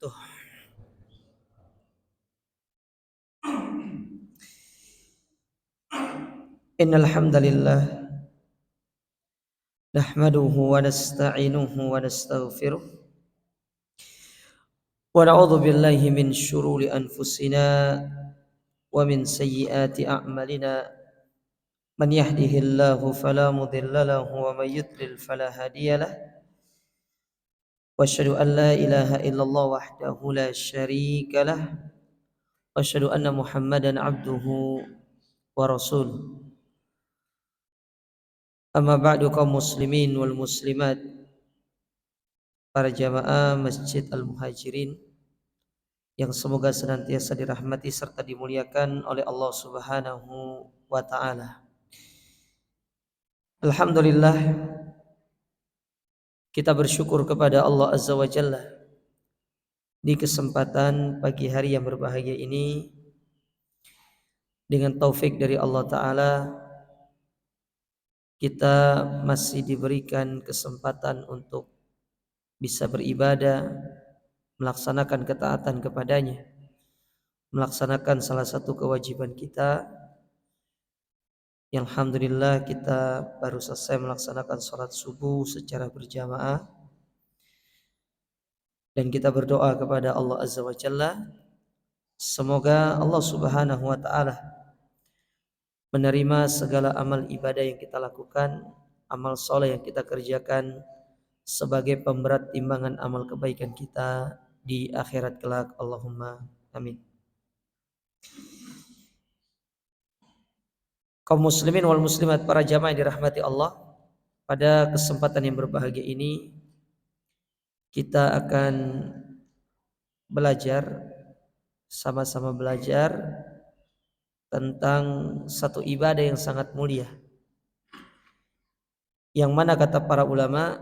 wabarakatuh. Innal hamdalillah nahmaduhu wa nasta'inuhu wa nastaghfiruh wa na'udzu billahi min shururi anfusina wa min sayyiati a'malina man yahdihillahu fala mudilla lahu wa may yudlil fala hadiyalah wa asyhadu an la ilaha illallah wahdahu la syarika lah wa asyhadu anna muhammadan abduhu wa rasuluh. Amma ba'du, kaum muslimin wal muslimat, para jamaah Masjid Al-Muhajirin yang semoga senantiasa dirahmati serta dimuliakan oleh Allah Subhanahu wa taala. Alhamdulillah, kita bersyukur kepada Allah Azza wa Jalla di kesempatan pagi hari yang berbahagia ini. Dengan taufik dari Allah taala, kita masih diberikan kesempatan untuk bisa beribadah, melaksanakan ketaatan kepadanya, melaksanakan salah satu kewajiban kita. Yang alhamdulillah kita baru selesai melaksanakan sholat subuh secara berjamaah, dan kita berdoa kepada Allah Azza wa Jalla, semoga Allah Subhanahu wa taala menerima segala amal ibadah yang kita lakukan, amal soleh yang kita kerjakan sebagai pemberat timbangan amal kebaikan kita di akhirat kelak. Allahumma amin. Kaum muslimin wal muslimat, para jamaah yang dirahmati Allah, pada kesempatan yang berbahagia ini kita akan sama-sama belajar tentang satu ibadah yang sangat mulia, yang mana kata para ulama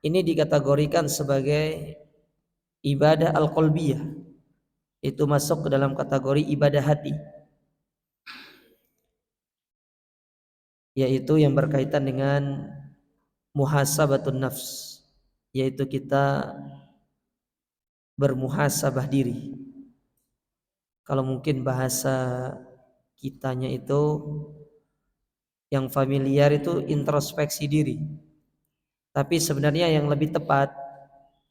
ini dikategorikan sebagai ibadah al-qalbiyah, itu masuk ke dalam kategori ibadah hati, yaitu yang berkaitan dengan muhasabatun nafs, yaitu kita bermuhasabah diri. Kalau mungkin bahasa kitanya itu yang familiar itu introspeksi diri, tapi sebenarnya yang lebih tepat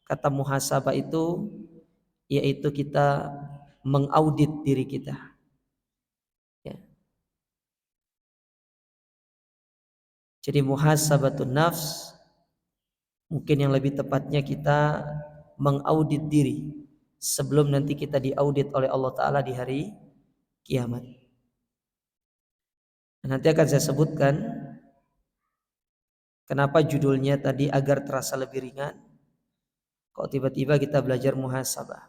kata muhasabah itu yaitu kita mengaudit diri kita, ya. Jadi muhasabatun nafs, mungkin yang lebih tepatnya kita mengaudit diri sebelum nanti kita diaudit oleh Allah Ta'ala di hari kiamat. Nanti akan saya sebutkan kenapa judulnya tadi agar terasa lebih ringan kok tiba-tiba kita belajar muhasabah.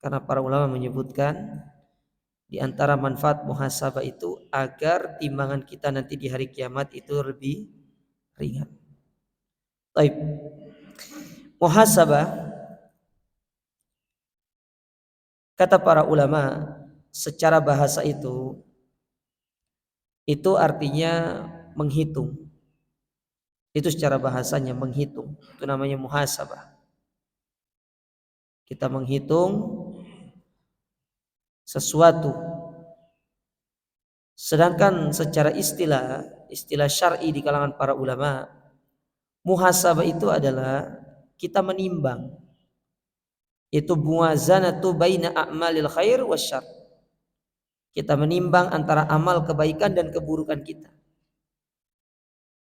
Karena para ulama menyebutkan di antara manfaat muhasabah itu agar timbangan kita nanti di hari kiamat itu lebih ringan. Baik. Muhasabah, kata para ulama, secara bahasa itu artinya menghitung. Itu secara bahasanya menghitung. Itu namanya muhasabah. Kita menghitung sesuatu. Sedangkan secara istilah syar'i di kalangan para ulama, muhasabah itu adalah kita menimbang. Itu muwazanatu baina a'malil khair wasyarr. Kita menimbang antara amal kebaikan dan keburukan kita.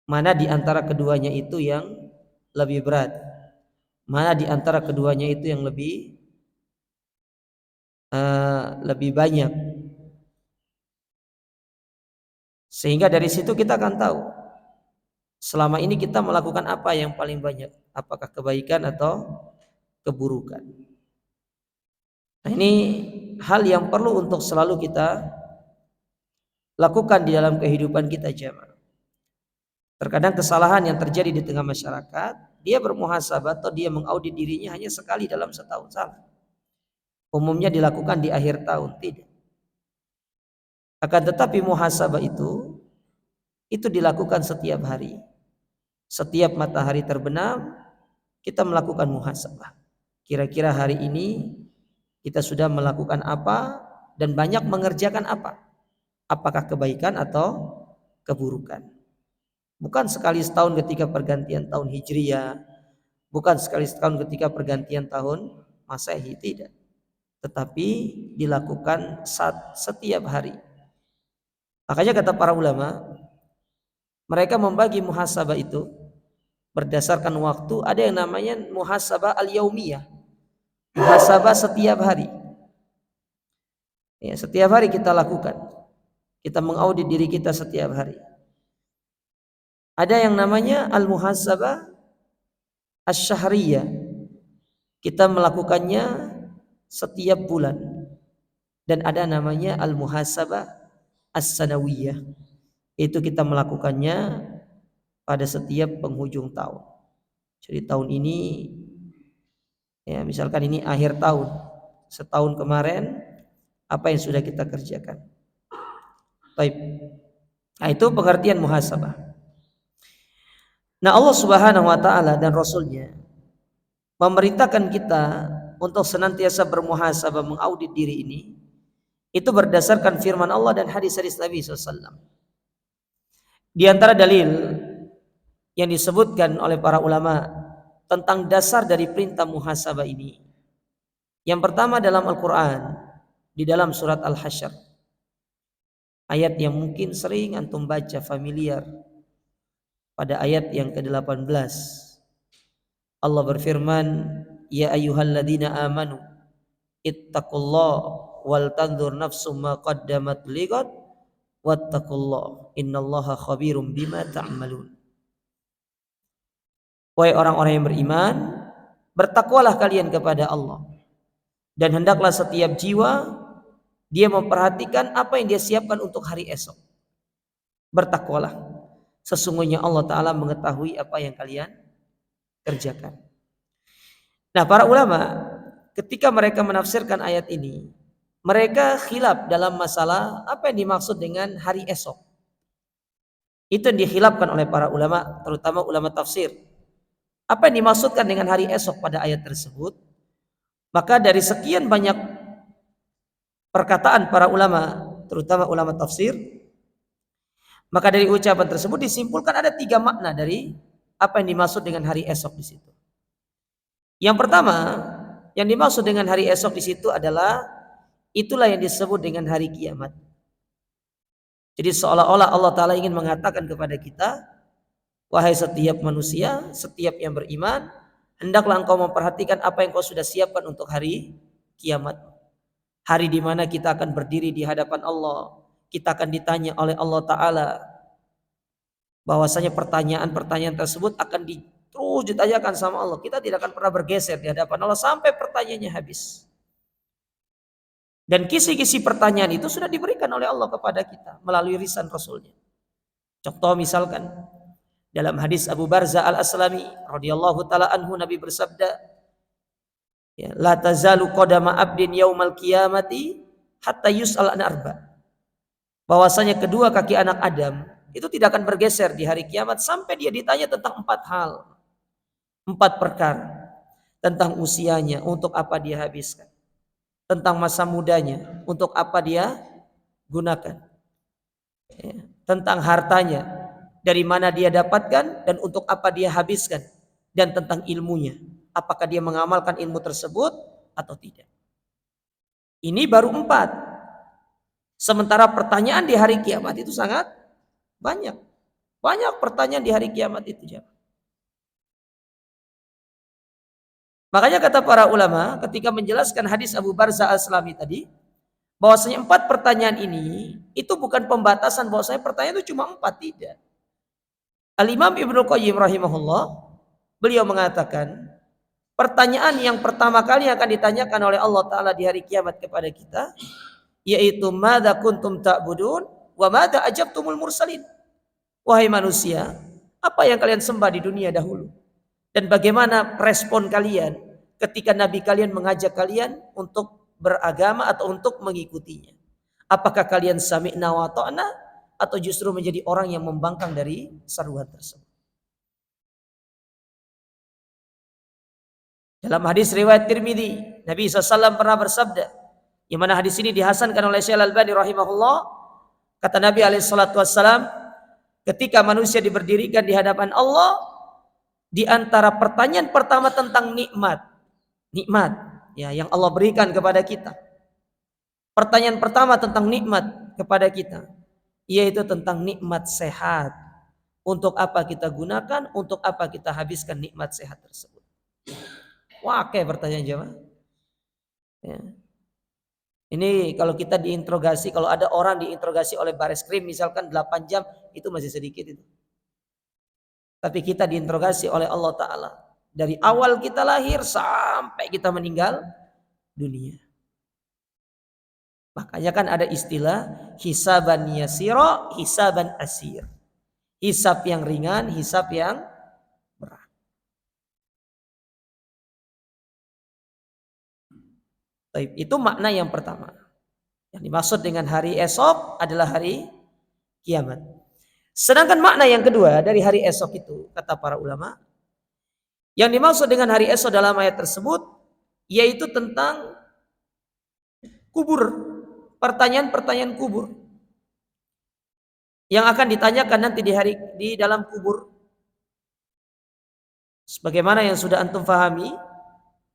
Mana di antara keduanya itu yang lebih berat? Mana di antara keduanya itu yang lebih banyak? Sehingga dari situ kita akan tahu selama ini kita melakukan apa yang paling banyak, apakah kebaikan atau keburukan. Nah, ini hal yang perlu untuk selalu kita lakukan di dalam kehidupan kita, jemaah. Terkadang kesalahan yang terjadi di tengah masyarakat, dia bermuhasabah atau dia mengaudit dirinya hanya sekali dalam setahun, salah. Umumnya dilakukan di akhir tahun, tidak. Akan tetapi muhasabah itu dilakukan setiap hari. Setiap matahari terbenam, kita melakukan muhasabah. Kira-kira hari ini kita sudah melakukan apa dan banyak mengerjakan apa? Apakah kebaikan atau keburukan? Bukan sekali setahun ketika pergantian tahun Hijriyah, bukan sekali setahun ketika pergantian tahun Masehi, tidak. Tetapi dilakukan setiap hari. Makanya kata para ulama, mereka membagi muhasabah itu berdasarkan waktu. Ada yang namanya muhasabah al-yaumiyah, muhasabah setiap hari. Ya, setiap hari kita lakukan. Kita mengaudit diri kita setiap hari. Ada yang namanya al-muhasabah asy-syahriyah. Kita melakukannya setiap bulan. Dan ada namanya al-muhasabah as-sanawiyah. Itu kita melakukannya pada setiap penghujung tahun. Jadi tahun ini, ya misalkan ini akhir tahun, setahun kemarin apa yang sudah kita kerjakan. Baik. Nah, itu pengertian muhasabah. Nah, Allah Subhanahu wa taala dan Rasulnya memerintahkan kita untuk senantiasa bermuhasabah, mengaudit diri ini. Itu berdasarkan firman Allah dan hadis-hadis Nabi SAW. Di antara dalil yang disebutkan oleh para ulama tentang dasar dari perintah muhasabah ini, yang pertama dalam Al-Quran, di dalam surat Al-Hasyr, ayat yang mungkin sering antum baca familiar, pada ayat yang ke-18 Allah berfirman, ya ayyuhalladzina amanu ittaqullaha wal tanzur nafsum ma qaddamat lighad wattaqullaha innallaha khabirum bima ta'malun. Wahai orang-orang yang beriman, bertakwalah kalian kepada Allah, dan hendaklah setiap jiwa dia memperhatikan apa yang dia siapkan untuk hari esok. Bertakwalah, sesungguhnya Allah Ta'ala mengetahui apa yang kalian kerjakan. Nah, para ulama ketika mereka menafsirkan ayat ini, mereka khilaf dalam masalah apa yang dimaksud dengan hari esok. Itu yang dikhilafkan oleh para ulama, terutama ulama tafsir. Apa yang dimaksudkan dengan hari esok pada ayat tersebut? Maka dari sekian banyak perkataan para ulama, terutama ulama tafsir, maka dari ucapan tersebut disimpulkan ada 3 makna dari apa yang dimaksud dengan hari esok di situ. Yang pertama, yang dimaksud dengan hari esok di situ adalah itulah yang disebut dengan hari kiamat. Jadi seolah-olah Allah Ta'ala ingin mengatakan kepada kita, wahai setiap manusia, setiap yang beriman, hendaklah engkau memperhatikan apa yang kau sudah siapkan untuk hari kiamat. Hari di mana kita akan berdiri di hadapan Allah. Kita akan ditanya oleh Allah Ta'ala. Bahwasanya pertanyaan-pertanyaan tersebut akan terus ditanyakan sama Allah. Kita tidak akan pernah bergeser di hadapan Allah sampai pertanyaannya habis. Dan kisi-kisi pertanyaan itu sudah diberikan oleh Allah kepada kita melalui lisan Rasulnya. Contoh misalkan dalam hadis Abu Barza al-Aslami radhiyallahu taala anhu, Nabi bersabda, ya, la tazalu qadama abdin yaumal qiyamati hatta yus'al an arba. Bahwasanya kedua kaki anak Adam itu tidak akan bergeser di hari kiamat sampai dia ditanya tentang 4 hal. 4 perkara. Tentang usianya, untuk apa dia habiskan. Tentang masa mudanya, untuk apa dia gunakan. Ya, tentang hartanya, dari mana dia dapatkan dan untuk apa dia habiskan. Dan tentang ilmunya, apakah dia mengamalkan ilmu tersebut atau tidak. Ini baru 4. Sementara pertanyaan di hari kiamat itu sangat banyak. Banyak pertanyaan di hari kiamat itu. Makanya kata para ulama ketika menjelaskan hadis Abu Barza al-Aslami tadi, bahwasanya 4 pertanyaan ini itu bukan pembatasan bahwasanya pertanyaan itu cuma 4, tidak. Al-Imam Ibnu Qayyim rahimahullah, beliau mengatakan, pertanyaan yang pertama kali akan ditanyakan oleh Allah Ta'ala di hari kiamat kepada kita, yaitu madza kuntum ta'budun wa madza ajabtumul mursalin. Wahai manusia, apa yang kalian sembah di dunia dahulu? Dan bagaimana respon kalian ketika Nabi kalian mengajak kalian untuk beragama atau untuk mengikutinya? Apakah kalian sami'na wa ta'na atau justru menjadi orang yang membangkang dari seruan tersebut? Dalam hadis riwayat Tirmidzi, Nabi SAW pernah bersabda, yang mana hadis ini dihasankan oleh Syekh Al-Albani rahimahullah, kata Nabi SAW, ketika manusia diberdirikan di hadapan Allah, di antara pertanyaan pertama tentang nikmat ya yang Allah berikan kepada kita. Pertanyaan pertama tentang nikmat kepada kita, yaitu tentang nikmat sehat. Untuk apa kita gunakan, untuk apa kita habiskan nikmat sehat tersebut. Wah, kayak pertanyaan jemaah. Ya. Ini kalau kita diinterogasi, kalau ada orang diinterogasi oleh baris krim misalkan 8 jam, itu masih sedikit itu. Tapi kita diinterogasi oleh Allah Ta'ala. Dari awal kita lahir sampai kita meninggal dunia. Makanya kan ada istilah hisaban yasira, hisaban asir. Hisab yang ringan, hisab yang berat. Itu makna yang pertama. Yang dimaksud dengan hari esok adalah hari kiamat. Sedangkan makna yang kedua dari hari esok itu, kata para ulama, yang dimaksud dengan hari esok dalam ayat tersebut yaitu tentang kubur, pertanyaan-pertanyaan kubur yang akan ditanyakan nanti di dalam kubur. Sebagaimana yang sudah antum fahami,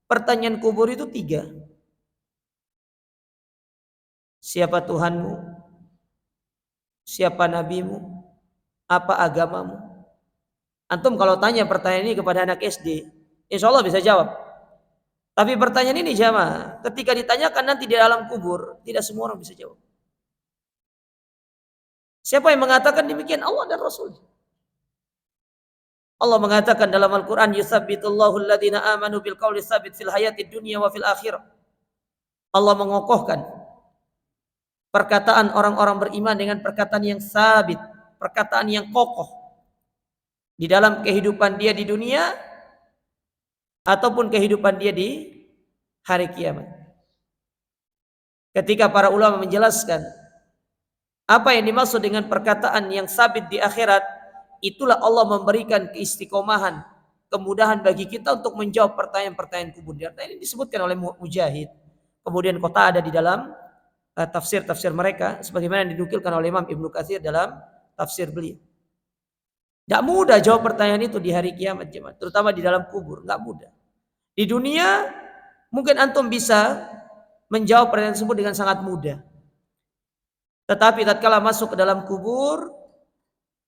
pertanyaan kubur itu 3. Siapa Tuhanmu? Siapa nabimu? Apa agamamu? Antum kalau tanya pertanyaan ini kepada anak SD, insya Allah bisa jawab. Tapi pertanyaan ini jamaah, ketika ditanyakan nanti di dalam kubur, tidak semua orang bisa jawab. Siapa yang mengatakan demikian? Allah dan Rasul. Allah mengatakan dalam Al-Quran, yuthabbitullahu alladhina amanu bil qawli tsabit fil hayatid dunya wa fil akhirah. Allah mengokohkan perkataan orang-orang beriman dengan perkataan yang sabit, perkataan yang kokoh di dalam kehidupan dia di dunia ataupun kehidupan dia di hari kiamat. Ketika para ulama menjelaskan apa yang dimaksud dengan perkataan yang sabit di akhirat, itulah Allah memberikan keistiqomahan, kemudahan bagi kita untuk menjawab pertanyaan-pertanyaan kubur. Ini disebutkan oleh Mujahid, kemudian Qatadah di dalam tafsir-tafsir mereka, sebagaimana dinukilkan oleh Imam Ibnu Katsir dalam tafsir beliau. Tidak mudah jawab pertanyaan itu di hari kiamat, jemaah, terutama di dalam kubur, nggak mudah. Di dunia mungkin antum bisa menjawab pertanyaan tersebut dengan sangat mudah. Tetapi tatkala masuk ke dalam kubur,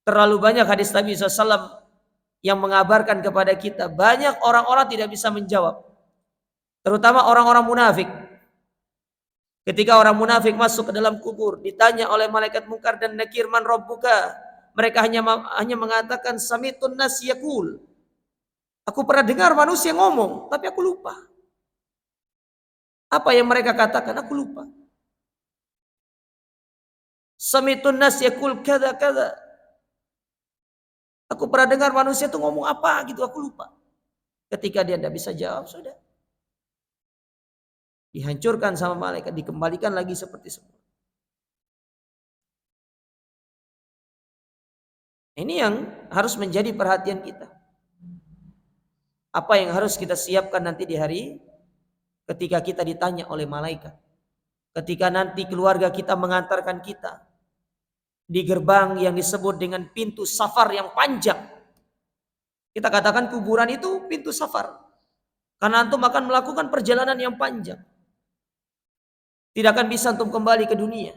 terlalu banyak hadis Nabi SAW yang mengabarkan kepada kita, banyak orang-orang tidak bisa menjawab, terutama orang-orang munafik. Ketika orang munafik masuk ke dalam kubur, ditanya oleh malaikat Munkar dan Nakir, man rabbuka? Mereka hanya mengatakan samitun nas yaqul. Aku pernah dengar manusia ngomong, tapi aku lupa. Apa yang mereka katakan? Aku lupa. Samitun nas yaqul kada kada. Aku pernah dengar manusia itu ngomong apa gitu, aku lupa. Ketika dia tidak bisa jawab, sudah. Dihancurkan sama malaikat, dikembalikan lagi seperti semula. Ini yang harus menjadi perhatian kita. Apa yang harus kita siapkan nanti di hari ketika kita ditanya oleh malaikat. Ketika nanti keluarga kita mengantarkan kita di gerbang yang disebut dengan pintu safar yang panjang. Kita katakan kuburan itu pintu safar. Karena antum akan melakukan perjalanan yang panjang. Tidak akan bisa antum kembali ke dunia.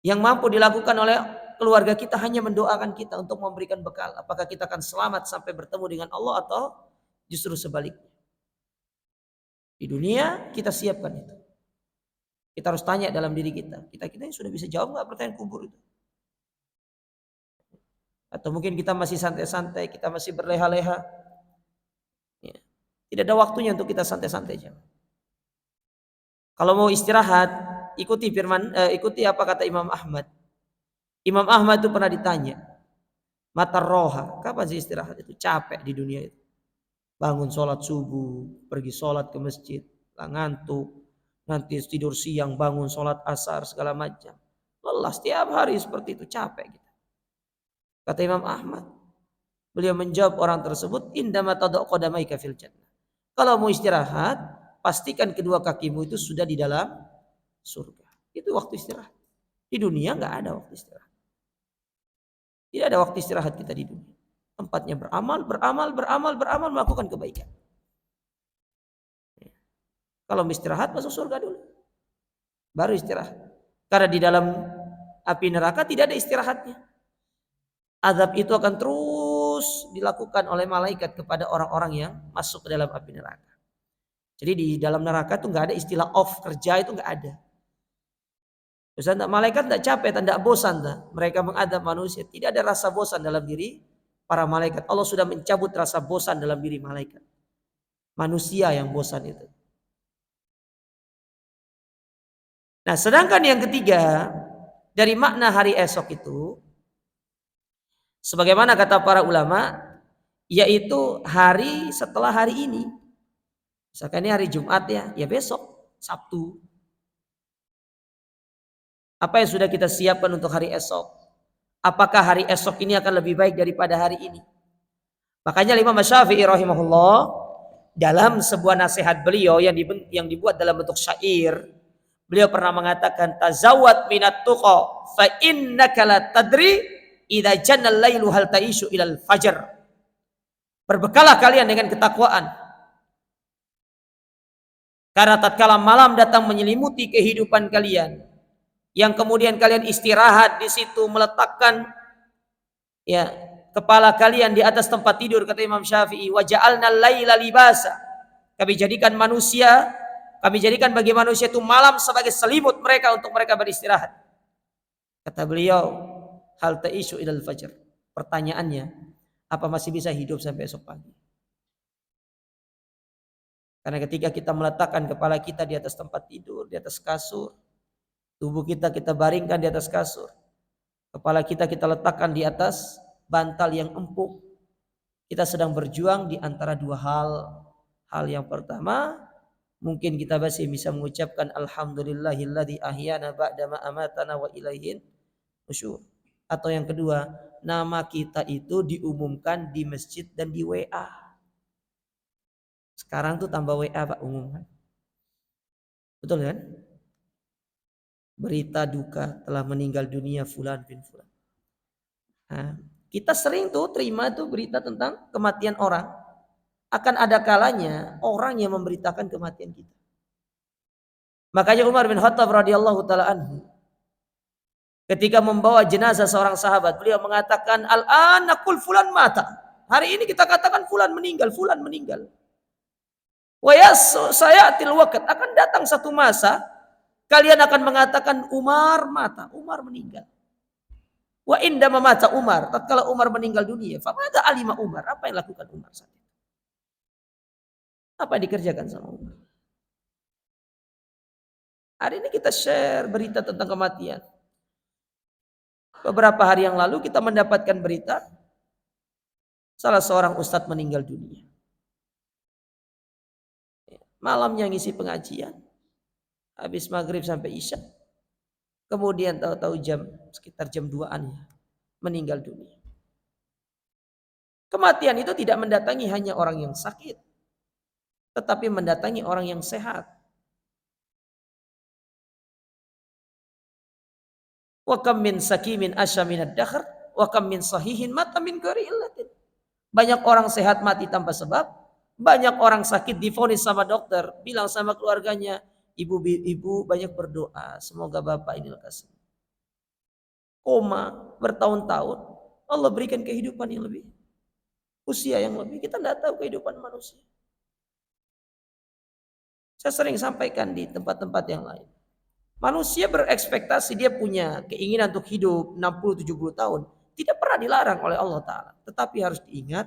Yang mampu dilakukan oleh keluarga kita hanya mendoakan kita untuk memberikan bekal. Apakah kita akan selamat sampai bertemu dengan Allah atau justru sebaliknya. Di dunia kita siapkan itu. Kita harus tanya dalam diri kita. Kita yang sudah bisa jawab nggak pertanyaan kubur itu? Atau mungkin kita masih santai-santai, kita masih berleha-leha. Ya. Tidak ada waktunya untuk kita santai-santai aja. Kalau mau istirahat, ikuti apa kata Imam Ahmad. Imam Ahmad itu pernah ditanya, mata roha, kapan sih istirahat itu? Capek di dunia itu. Bangun sholat subuh, pergi sholat ke masjid, ngantuk, nanti tidur siang, bangun sholat asar, segala macam. Lelah setiap hari seperti itu, capek gitu. Kata Imam Ahmad, beliau menjawab orang tersebut, indama tadau qadamaika fil jannah. Kalau mau istirahat, pastikan kedua kakimu itu sudah di dalam surga. Itu waktu istirahat. Di dunia nggak ada waktu istirahat. Tidak ada waktu istirahat kita di dunia. Tempatnya beramal, beramal, beramal, beramal, melakukan kebaikan. Kalau mau istirahat, masuk surga dulu. Baru istirahat. Karena di dalam api neraka tidak ada istirahatnya. Azab itu akan terus dilakukan oleh malaikat kepada orang-orang yang masuk ke dalam api neraka. Jadi di dalam neraka itu nggak ada istilah off, kerja itu nggak ada. Ustaz, malaikat tidak capek, tidak bosan. Mereka mengadab manusia. Tidak ada rasa bosan dalam diri para malaikat. Allah sudah mencabut rasa bosan dalam diri malaikat. Manusia yang bosan itu. Nah, sedangkan yang ketiga, dari makna hari esok itu, sebagaimana kata para ulama, yaitu hari setelah hari ini. Misalkan ini hari Jumat ya besok, Sabtu. Apa yang sudah kita siapkan untuk hari esok? Apakah hari esok ini akan lebih baik daripada hari ini? Makanya Imam Syafi'i rahimahullah dalam sebuah nasihat beliau yang dibuat dalam bentuk syair, beliau pernah mengatakan, tazawwad minat tuqa fa innaka la tadri idza janna al-lailu hal ta'ishu ilal fajr. Berbekalah kalian dengan ketakwaan, karena tatkala malam datang menyelimuti kehidupan kalian, yang kemudian kalian istirahat di situ, meletakkan ya kepala kalian di atas tempat tidur, kata Imam Syafi'i, wa ja'alna al-laila libasa. Kami jadikan bagi manusia itu malam sebagai selimut mereka untuk mereka beristirahat. Kata beliau, hal ta'ishu ilal fajr. Pertanyaannya, apa masih bisa hidup sampai esok pagi? Karena ketika kita meletakkan kepala kita di atas tempat tidur, di atas kasur, tubuh kita baringkan di atas kasur, kepala kita letakkan di atas bantal yang empuk, kita sedang berjuang di antara dua hal. Hal yang pertama, mungkin kita masih bisa mengucapkan alhamdulillahilladzi ahyana ba'da ma amatana wa ilaihin nusyur. Atau yang kedua, nama kita itu diumumkan di masjid dan di WA. Sekarang tuh tambah WA Pak, umumkan. Betul kan? Berita duka telah meninggal dunia fulan bin fulan. Nah, kita sering tuh terima tuh berita tentang kematian orang. Akan ada kalanya orang yang memberitakan kematian kita. Makanya Umar bin Khattab radhiyallahu taala anhu ketika membawa jenazah seorang sahabat, beliau mengatakan, al-an naqul fulan mata. Hari ini kita katakan fulan meninggal, fulan meninggal. Wa sayatil waqt, akan datang satu masa kalian akan mengatakan Umar mata, Umar meninggal. Wa indama mata Umar, tatkala Umar meninggal dunia, fa mada alima Umar, apa yang lakukan Umar saat itu? Apa yang dikerjakan sama Umar? Hari ini kita share berita tentang kematian. Beberapa hari yang lalu kita mendapatkan berita salah seorang ustadz meninggal dunia. Malamnya ngisi pengajian, habis maghrib sampai isya, kemudian tahu-tahu sekitar jam 2-an ya, meninggal dunia. Kematian itu tidak mendatangi hanya orang yang sakit, tetapi mendatangi orang yang sehat. Wa kam min sakimin asya minad dahr wa kam min sahihin mata min ghairi illatin. Banyak orang sehat mati tanpa sebab, banyak orang sakit divonis sama dokter, bilang sama keluarganya, ibu banyak berdoa, semoga bapak ini lekas. Koma bertahun-tahun, Allah berikan kehidupan yang lebih, usia yang lebih. Kita tidak tahu kehidupan manusia. Saya sering sampaikan di tempat-tempat yang lain. Manusia berekspektasi, dia punya keinginan untuk hidup 60-70 tahun. Tidak pernah dilarang oleh Allah Ta'ala. Tetapi harus diingat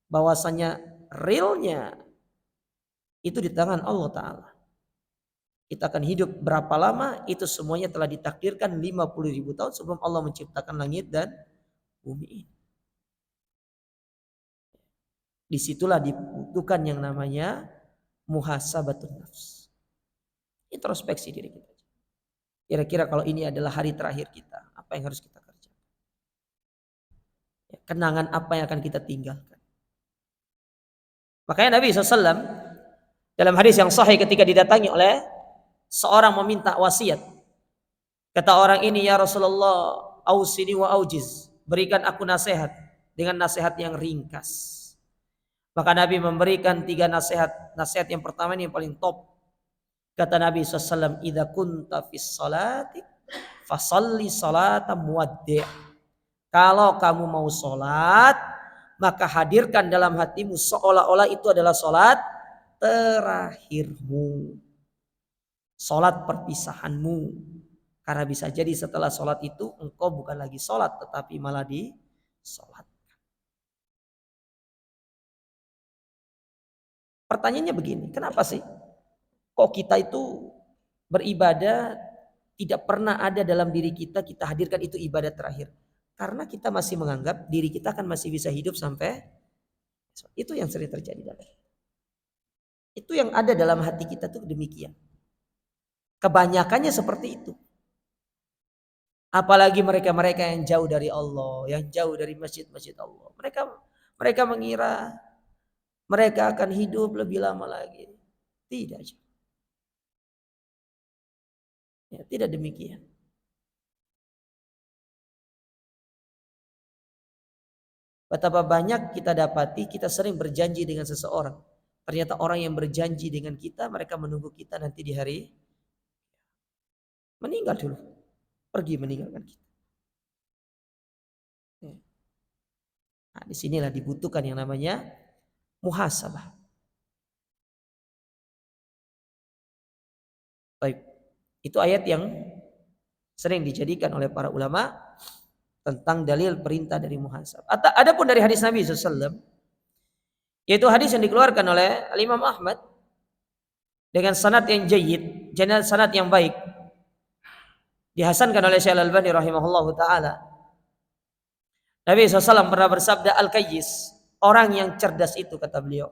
bahwasanya realnya itu di tangan Allah Ta'ala. Kita akan hidup berapa lama, itu semuanya telah ditakdirkan 50.000 tahun sebelum Allah menciptakan langit dan bumi ini. Disitulah dibutuhkan yang namanya muhasabatun nafs. Introspeksi diri kita. Kira-kira kalau ini adalah hari terakhir kita, apa yang harus kita kerjakan? Kenangan apa yang akan kita tinggalkan? Makanya Nabi SAW Dalam hadis yang sahih ketika didatangi oleh seorang meminta wasiat. Kata orang ini, ya Rasulullah, ausini wa aujiz. Berikan aku nasihat dengan nasihat yang ringkas. Maka Nabi memberikan 3 nasihat. Nasihat yang pertama ini yang paling top. Kata Nabi SAW, idza kunta fis salati fasalli salata muwaddi'. Kalau kamu mau sholat, maka hadirkan dalam hatimu seolah-olah itu adalah sholat terakhirmu. Sholat perpisahanmu. Karena bisa jadi setelah sholat itu engkau bukan lagi sholat, tetapi malah disolat. Pertanyaannya begini, kenapa sih kok kita itu beribadah tidak pernah ada dalam diri kita hadirkan itu ibadah terakhir? Karena kita masih menganggap diri kita akan masih bisa hidup sampai itu yang sering terjadi dalam. Itu yang ada dalam hati kita tuh demikian. Kebanyakannya seperti itu. Apalagi mereka-mereka yang jauh dari Allah, yang jauh dari masjid-masjid Allah. Mereka mengira mereka akan hidup lebih lama lagi. Tidak. Ya, tidak demikian. Betapa banyak kita dapati, kita sering berjanji dengan seseorang. Ternyata orang yang berjanji dengan kita, mereka menunggu kita nanti di hari meninggal dulu. Pergi meninggalkan kita. Nah, disinilah dibutuhkan yang namanya muhasabah. Baik. Itu ayat yang sering dijadikan oleh para ulama tentang dalil perintah dari muhasabah. Adapun dari hadis Nabi SAW, yaitu hadis yang dikeluarkan oleh Imam Ahmad dengan sanad yang jayyid, sanad yang baik, dihasankan oleh Syekh Al-Albani rahimahullahu taala. Nabi SAW pernah bersabda, al-kayyis, orang yang cerdas itu, kata beliau,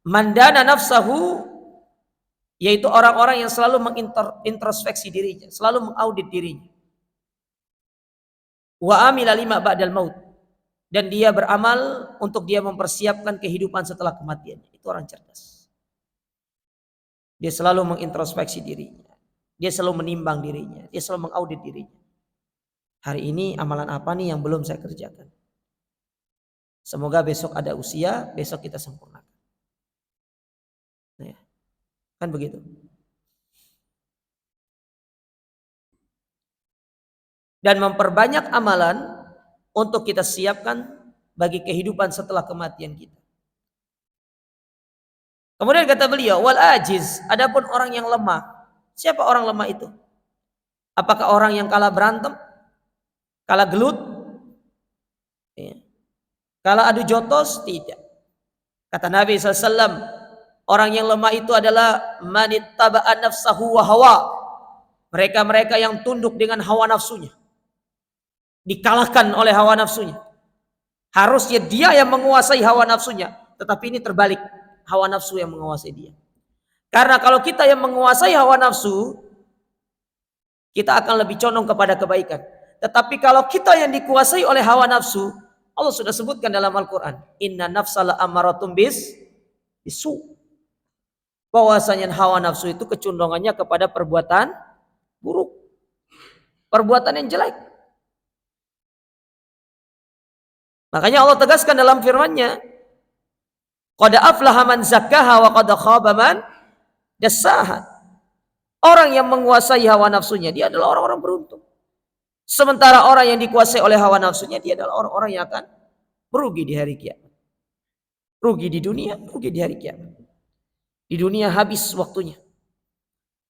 mandana nafsahu, yaitu orang-orang yang selalu mengintrospeksi dirinya, selalu mengaudit dirinya. Wa amila lima ba'dal maut, dan dia beramal untuk dia mempersiapkan kehidupan setelah kematiannya. Itu orang cerdas. Dia selalu mengintrospeksi dirinya. Dia selalu menimbang dirinya. Dia selalu mengaudit dirinya. Hari ini amalan apa nih yang belum saya kerjakan? Semoga besok ada usia, besok kita sempurnakan. Nah, kan begitu. Dan memperbanyak amalan untuk kita siapkan bagi kehidupan setelah kematian kita. Kemudian kata beliau, wal ajiz, adapun orang yang lemah. Siapa orang lemah itu? Apakah orang yang kalah berantem? Kalah gelut? Ya. Kalah adu jotos? Tidak. Kata Nabi SAW, orang yang lemah itu adalah manittaba'an nafsahu wa hawa. Mereka-mereka yang tunduk dengan hawa nafsunya. Dikalahkan oleh hawa nafsunya. Harusnya dia yang menguasai hawa nafsunya. Tetapi ini terbalik. Hawa nafsu yang menguasai dia. Karena kalau kita yang menguasai hawa nafsu, kita akan lebih condong kepada kebaikan. Tetapi kalau kita yang dikuasai oleh hawa nafsu, Allah sudah sebutkan dalam Al-Quran, inna nafsala amaratum bisu. Bahwasanya hawa nafsu itu kecondongannya kepada perbuatan buruk, perbuatan yang jelek. Makanya Allah tegaskan dalam firman-Nya, qad aflaha man zakkaha wa qad khaba man dassaha. Orang yang menguasai hawa nafsunya, dia adalah orang-orang beruntung. Sementara orang yang dikuasai oleh hawa nafsunya, dia adalah orang-orang yang akan merugi di hari kiamat. Rugi di dunia, rugi di hari kiamat. Di dunia habis waktunya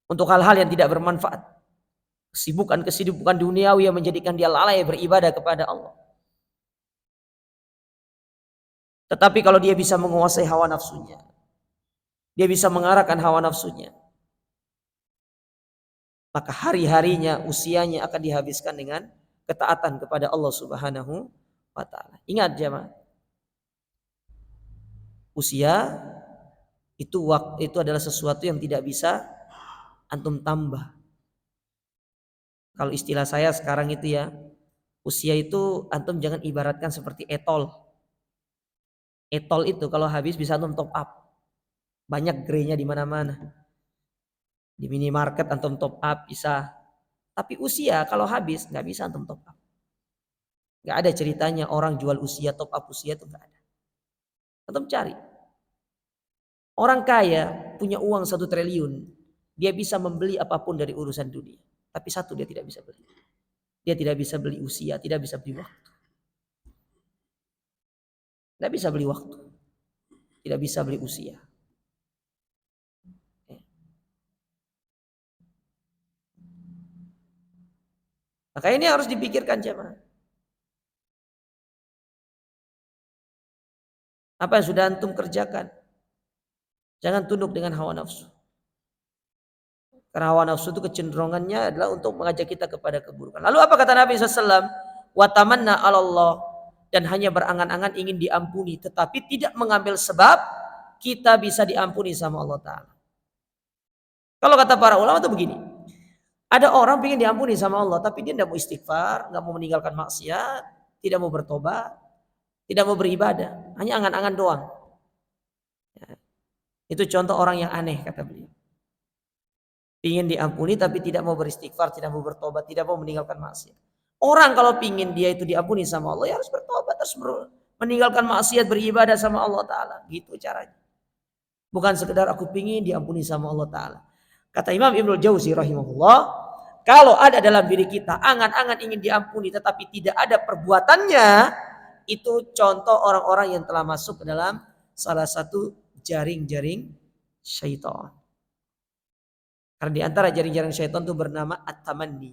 untuk hal-hal yang tidak bermanfaat. Kesibukan duniawi yang menjadikan dia lalai beribadah kepada Allah. Tetapi kalau dia bisa menguasai hawa nafsunya, dia bisa mengarahkan hawa nafsunya, maka hari-harinya, usianya akan dihabiskan dengan ketaatan kepada Allah Subhanahu wa ta'ala. Ingat jemaah, usia itu adalah sesuatu yang tidak bisa antum tambah. Kalau istilah saya sekarang itu ya, usia itu antum jangan ibaratkan seperti etol. Etol itu kalau habis bisa antum top up. Banyak grey-nya di mana-mana. Di minimarket antum top up bisa. Tapi usia kalau habis nggak bisa antum top up. Nggak ada ceritanya orang jual usia, top up usia itu nggak ada. Antum cari. Orang kaya punya uang 1 triliun. Dia bisa membeli apapun dari urusan dunia. Tapi satu dia tidak bisa beli. Dia tidak bisa beli usia, tidak bisa beli waktu. Tidak bisa beli waktu. Tidak bisa beli usia. Maka ini harus dipikirkan jemaah. Apa yang sudah antum kerjakan? Jangan tunduk dengan hawa nafsu. Karena hawa nafsu itu kecenderungannya adalah untuk mengajak kita kepada keburukan. Lalu apa kata Nabi SAW? Wa tamanna 'ala Allah, dan hanya berangan-angan ingin diampuni, tetapi tidak mengambil sebab kita bisa diampuni sama Allah Ta'ala. Kalau kata para ulama itu begini. Ada orang ingin diampuni sama Allah, tapi dia tidak mau istighfar, nggak mau meninggalkan maksiat, tidak mau bertobat, tidak mau beribadah, hanya angan-angan doang. Ya. Itu contoh orang yang aneh kata beliau. Ingin diampuni tapi tidak mau beristighfar, tidak mau bertobat, tidak mau meninggalkan maksiat. Orang kalau pingin dia itu diampuni sama Allah, ya harus bertobat, harus meninggalkan maksiat, beribadah sama Allah Ta'ala. Gitu caranya. Bukan sekedar aku pingin diampuni sama Allah Ta'ala. Kata Imam Ibnul Jauzi rahimahullah, kalau ada dalam diri kita angan-angan ingin diampuni tetapi tidak ada perbuatannya, itu contoh orang-orang yang telah masuk ke dalam salah satu jaring-jaring syaitan. Karena di antara jaring-jaring syaitan itu bernama at-tamanni.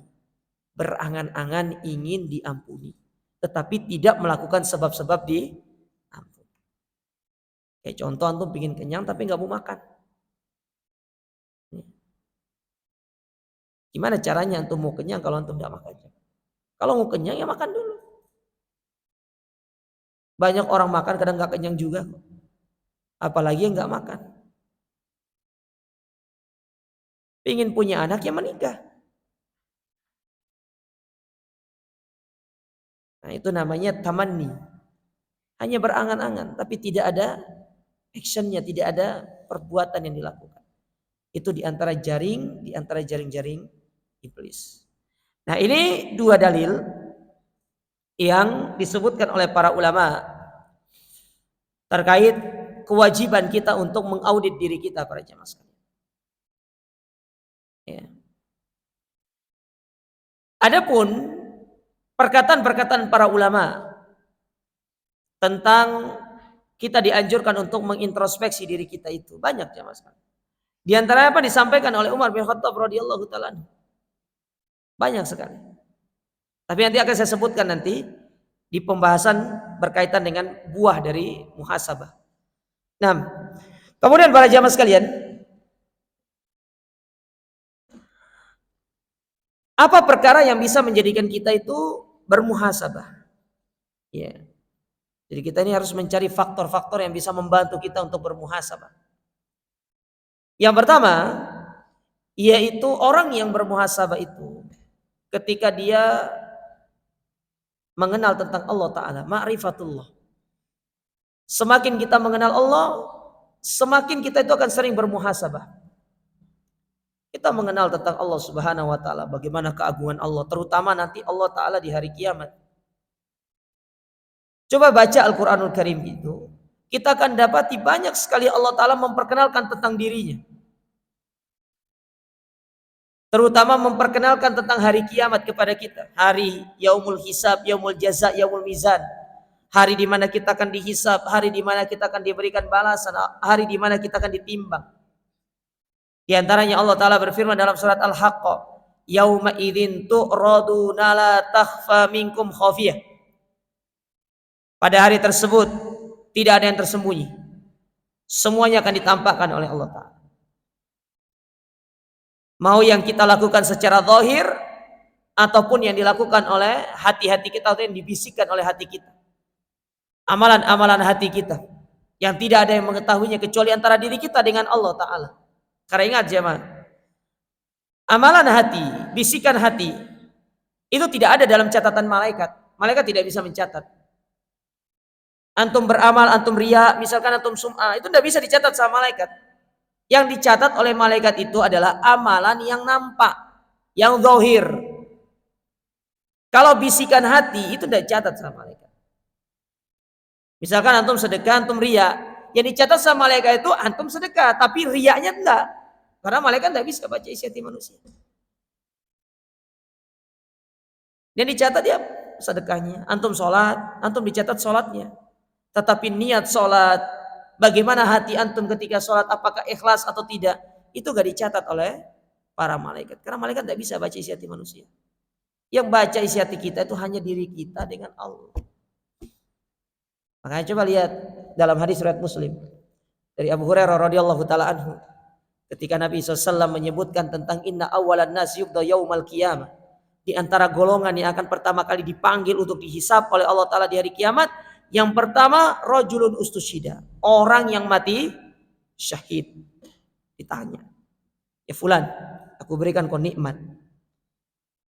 Berangan-angan ingin diampuni. Tetapi tidak melakukan sebab-sebab diampuni. Kayak contoh antum pingin kenyang tapi nggak mau makan. Gimana caranya antum mau kenyang kalau antum tidak makan? Kalau mau kenyang ya makan dulu. Banyak orang makan kadang nggak kenyang juga. Apalagi yang nggak makan. Pingin punya anak ya menikah. Nah itu namanya tamanni. Hanya berangan-angan tapi tidak ada actionnya, tidak ada perbuatan yang dilakukan. Itu di antara jaring-jaring iblis. Nah ini dua dalil yang disebutkan oleh para ulama terkait kewajiban kita untuk mengaudit diri kita para jemaah sekalian. Ya. Adapun perkataan-perkataan para ulama tentang kita dianjurkan untuk mengintrospeksi diri kita itu banyak jemaah sekalian. Di antara apa disampaikan oleh Umar bin Khattab radhiyallahu taala. Banyak sekali. Tapi nanti akan saya sebutkan nanti di pembahasan berkaitan dengan buah dari muhasabah. Nah, kemudian para jamaah sekalian, apa perkara yang bisa menjadikan kita itu bermuhasabah? Ya. Jadi kita ini harus mencari faktor-faktor yang bisa membantu kita untuk bermuhasabah. Yang pertama, yaitu orang yang bermuhasabah itu ketika dia mengenal tentang Allah Ta'ala, ma'rifatullah. Semakin kita mengenal Allah, semakin kita itu akan sering bermuhasabah. Kita mengenal tentang Allah Subhanahu wa Ta'ala, bagaimana keagungan Allah, terutama nanti Allah Ta'ala di hari kiamat. Coba baca Al-Quranul Karim itu, kita akan dapati banyak sekali Allah Ta'ala memperkenalkan tentang dirinya. Terutama memperkenalkan tentang hari kiamat kepada kita. Hari yaumul hisab, yaumul jaza, yaumul mizan. Hari di mana kita akan dihisab, hari di mana kita akan diberikan balasan, hari di mana kita akan ditimbang. Di antaranya Allah Ta'ala berfirman dalam surat Al-Haqqah, yauma idzin tu'raduna la takhfa minkum khafiyah. Pada hari tersebut tidak ada yang tersembunyi. Semuanya akan ditampakkan oleh Allah Ta'ala. Mau yang kita lakukan secara zahir ataupun yang dilakukan oleh hati-hati kita atau yang dibisikkan oleh hati kita. Amalan-amalan hati kita yang tidak ada yang mengetahuinya kecuali antara diri kita dengan Allah Ta'ala. Karena ingat jemaah, amalan hati, bisikan hati itu tidak ada dalam catatan malaikat. Malaikat tidak bisa mencatat. Antum beramal, antum riya, misalkan antum sum'ah, itu tidak bisa dicatat sama malaikat. Yang dicatat oleh malaikat itu adalah amalan yang nampak, yang zahir. Kalau bisikan hati itu tidak dicatat sama malaikat. Misalkan antum sedekah, antum riya, yang dicatat sama malaikat itu antum sedekah, tapi riyanya enggak. Karena malaikat tidak bisa baca isi hati manusia. Yang dicatat ya sedekahnya, antum sholat, antum dicatat sholatnya. Tetapi niat sholat, bagaimana hati antum ketika sholat, apakah ikhlas atau tidak, itu gak dicatat oleh para malaikat. Karena malaikat tidak bisa baca isi hati manusia. Yang baca isi hati kita itu hanya diri kita dengan Allah. Makanya coba lihat dalam hadis riwayat Muslim dari Abu Hurairah radhiyallahu taala anhu, ketika Nabi SAW menyebutkan tentang inna awalan nas yuqda yaumal qiyamah, di antara golongan yang akan pertama kali dipanggil untuk dihisab oleh Allah Ta'ala di hari kiamat, yang pertama rajulun ustusyida, orang yang mati syahid. Ditanya, ya fulan, aku berikan kau nikmat,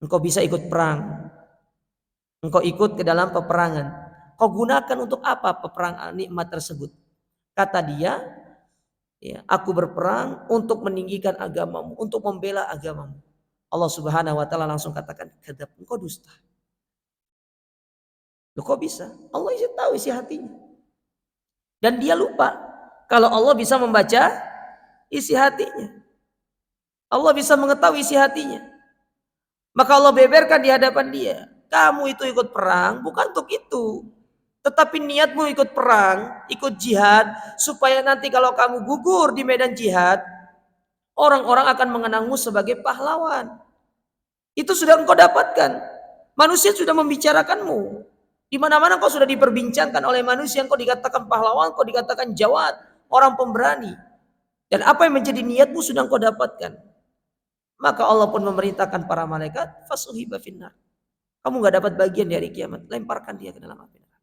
engkau bisa ikut perang, engkau ikut ke dalam peperangan, kau gunakan untuk apa peperangan nikmat tersebut? Kata dia, ya, aku berperang untuk meninggikan agamamu, untuk membela agamamu. Allah Subhanahu wa taala langsung katakan, kadzab, engkau dusta. Loh kok bisa? Allah isi tahu isi hatinya. Dan dia lupa kalau Allah bisa membaca isi hatinya. Allah bisa mengetahui isi hatinya. Maka Allah beberkan di hadapan dia, kamu itu ikut perang bukan untuk itu. Tetapi niatmu ikut perang, ikut jihad, supaya nanti kalau kamu gugur di medan jihad, orang-orang akan mengenangmu sebagai pahlawan. Itu sudah engkau dapatkan. Manusia sudah membicarakanmu. Di mana-mana kau sudah diperbincangkan oleh manusia, kau dikatakan pahlawan, kau dikatakan jawad, orang pemberani. Dan apa yang menjadi niatmu sudah engkau dapatkan. Maka Allah pun memerintahkan para malaikat, fasuhiba finnar. Kamu gak dapat bagian dari kiamat, lemparkan dia ke dalam api neraka.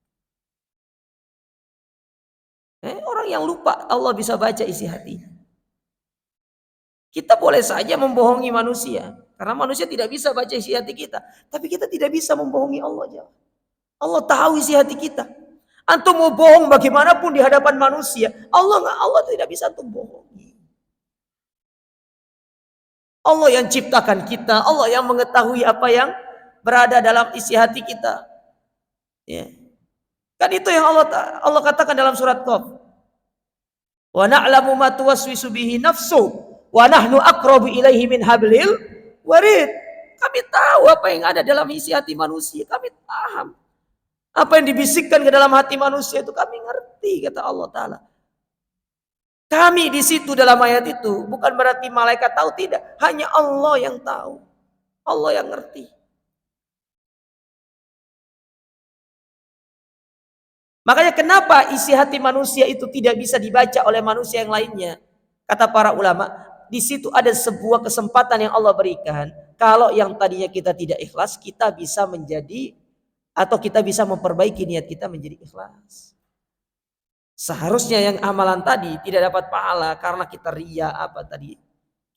Orang yang lupa Allah bisa baca isi hatinya. Kita boleh saja membohongi manusia, karena manusia tidak bisa baca isi hati kita. Tapi kita tidak bisa membohongi Allah. Allah tahu isi hati kita. Antum mau bohong bagaimanapun di hadapan manusia, Allah tidak bisa antum bohongi. Allah yang ciptakan kita, Allah yang mengetahui apa yang berada dalam isi hati kita. Ya. Kan itu yang Allah katakan dalam surat Qaf. Wa na'lamu ma tuwaswisu bihi nafsu wa nahnu aqrabu ilaihi min hablil warid. Kami tahu apa yang ada dalam isi hati manusia, kami paham. Apa yang dibisikkan ke dalam hati manusia itu kami ngerti, kata Allah Ta'ala. Kami di situ dalam ayat itu bukan berarti malaikat tahu, tidak. Hanya Allah yang tahu. Allah yang ngerti. Makanya kenapa isi hati manusia itu tidak bisa dibaca oleh manusia yang lainnya? Kata para ulama, di situ ada sebuah kesempatan yang Allah berikan. Kalau yang tadinya kita tidak ikhlas, kita bisa menjadi, atau kita bisa memperbaiki niat kita menjadi ikhlas. Seharusnya yang amalan tadi tidak dapat pahala karena kita riya apa tadi,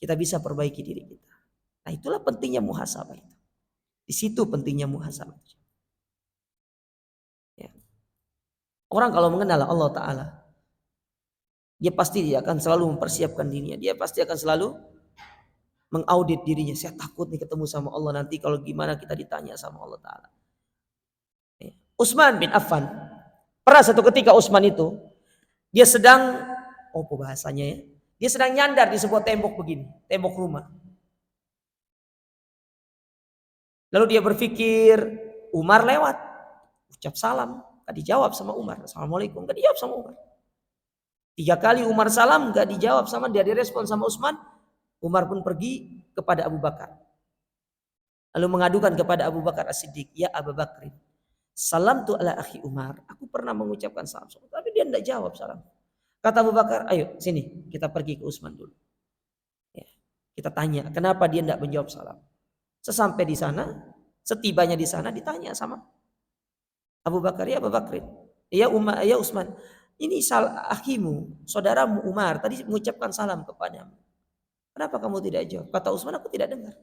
kita bisa perbaiki diri kita. Nah itulah pentingnya muhasabah itu. Di situ pentingnya muhasabah. Ya. Orang kalau mengenal Allah Ta'ala, dia pasti dia akan selalu mempersiapkan dirinya. Dia pasti akan selalu mengaudit dirinya. Saya takut nih ketemu sama Allah nanti kalau gimana kita ditanya sama Allah Ta'ala. Ya. Utsman bin Affan, pernah satu ketika Utsman itu dia sedang, bahasanya ya, dia sedang nyandar di sebuah tembok begini, tembok rumah. Lalu dia berpikir, Umar lewat, ucap salam, gak dijawab sama Umar. Assalamualaikum, gak dijawab sama Umar. 3 kali Umar salam, gak dijawab sama dia, direspon sama Utsman. Umar pun pergi kepada Abu Bakar. Lalu mengadukan kepada Abu Bakar As-Siddiq, ya Abu Bakrin, salam tu ala akhi Umar. Aku pernah mengucapkan salam, tapi dia tidak jawab salam. Kata Abu Bakar, ayo sini kita pergi ke Utsman dulu. Ya, kita tanya kenapa dia tidak menjawab salam. Sesampai di sana, setibanya di sana ditanya sama Abu Bakar, ya Abu Bakrin, ya Umar, ya Utsman, ini akhimu, saudaramu Umar tadi mengucapkan salam kepadamu. Kenapa kamu tidak jawab? Kata Utsman, aku tidak dengar.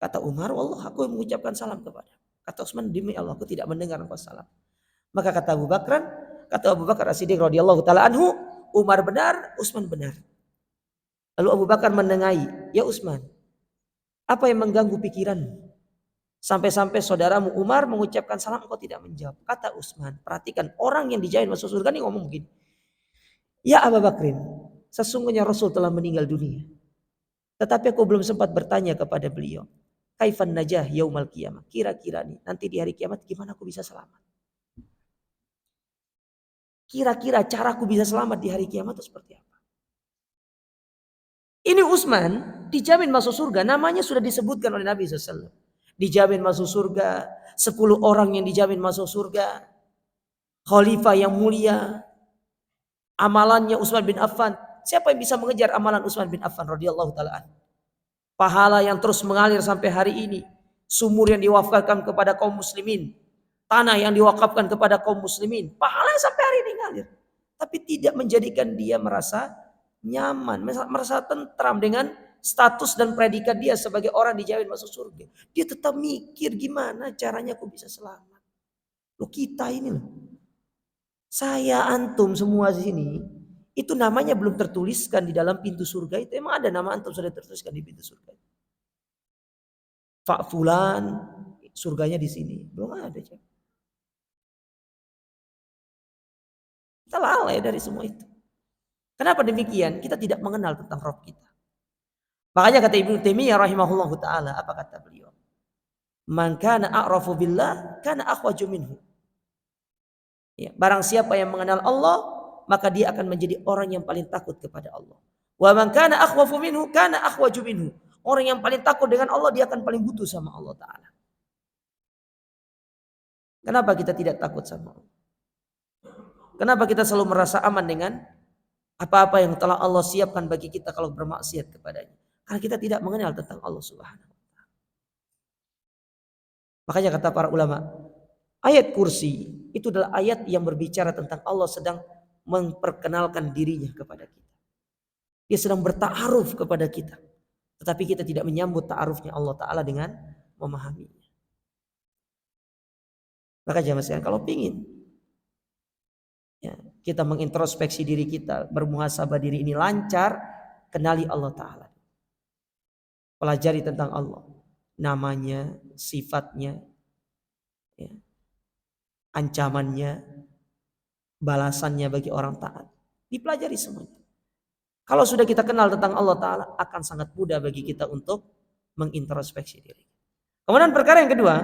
Kata Umar, Allah, aku mengucapkan salam kepada. Kata Utsman, demi Allah aku tidak mendengar engkau salam. Maka kata Abu Bakar As-Siddiq radhiyallahu taala anhu, Umar benar, Utsman benar. Lalu Abu Bakar menengahi, ya Utsman, apa yang mengganggu pikiranmu? Sampai-sampai saudaramu Umar mengucapkan salam, engkau tidak menjawab. Kata Utsman, perhatikan orang yang dijamin masuk surga ini ngomong begini. Ya Abu Bakrin, sesungguhnya Rasul telah meninggal dunia. Tetapi aku belum sempat bertanya kepada beliau. Kaifan najah yaumal qiyamah. Kira-kira nih, nanti di hari kiamat gimana aku bisa selamat? Kira-kira caraku bisa selamat di hari kiamat itu seperti apa? Ini Utsman dijamin masuk surga. Namanya sudah disebutkan oleh Nabi SAW. Dijamin masuk surga. 10 orang yang dijamin masuk surga. Khalifah yang mulia. Amalannya Utsman bin Affan. Siapa yang bisa mengejar amalan Utsman bin Affan radhiyallahu taala? Pahala yang terus mengalir sampai hari ini. Sumur yang diwakafkan kepada kaum muslimin. Tanah yang diwakafkan kepada kaum muslimin. Pahala yang sampai hari ini ngalir. Tapi tidak menjadikan dia merasa nyaman. Merasa tentram dengan status dan predikat dia sebagai orang dijamin masuk surga. Dia tetap mikir gimana caranya aku bisa selamat. Loh kita ini loh. Saya antum semua di sini. Itu namanya belum tertuliskan di dalam pintu surga itu. Emang ada nama antum sudah tertuliskan di pintu surga? Pak Fulan, surganya di sini. Belum ada. Kita lalai dari semua itu. Kenapa demikian? Kita tidak mengenal tentang Rabb kita. Makanya kata Ibnu Taimiyah rahimahullahu taala, apa kata beliau? Man kana a'rafu billah kana akhwaju minhu. Ya, barang siapa yang mengenal Allah, maka dia akan menjadi orang yang paling takut kepada Allah. Wa man kana akhwafu minhu kana akhwaju minhu. Orang yang paling takut dengan Allah, dia akan paling butuh sama Allah taala. Kenapa kita tidak takut sama Allah? Kenapa kita selalu merasa aman dengan apa-apa yang telah Allah siapkan bagi kita kalau bermaksiat kepadanya? Karena kita tidak mengenal tentang Allah Subhanahu wa taala. Makanya kata para ulama, ayat kursi itu adalah ayat yang berbicara tentang Allah sedang memperkenalkan dirinya kepada kita. Dia sedang berta'aruf kepada kita. Tetapi kita tidak menyambut ta'arufnya Allah Ta'ala dengan memahaminya. Maka jamaah sekalian, kalau pingin ya, kita mengintrospeksi diri kita, bermuhasabah diri ini lancar, kenali Allah Ta'ala. Pelajari tentang Allah. Namanya, sifatnya, ya, ancamannya, balasannya bagi orang taat. Dipelajari semuanya. Kalau sudah kita kenal tentang Allah Ta'ala, akan sangat mudah bagi kita untuk mengintrospeksi diri. Kemudian perkara yang kedua,